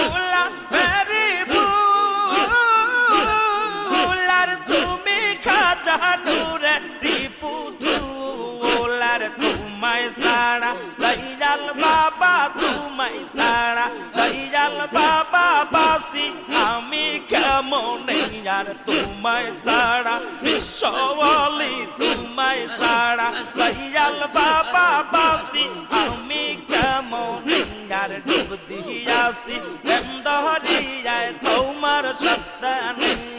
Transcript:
উলা very fuller তুমি খাজা নূরে রিপুতু ওলার তোমায় সারা দয়াল বাবা তোমায় সারা দয়াল বাবা বাসি আমি কেমন আর তোমায় সারা বিশ্বওয়ালি তোমায় সারা দয়াল বাবা বাসি আমি কেমন আর ডুব দিয়াছি দরিয়ায় তোমার সত্তা নেই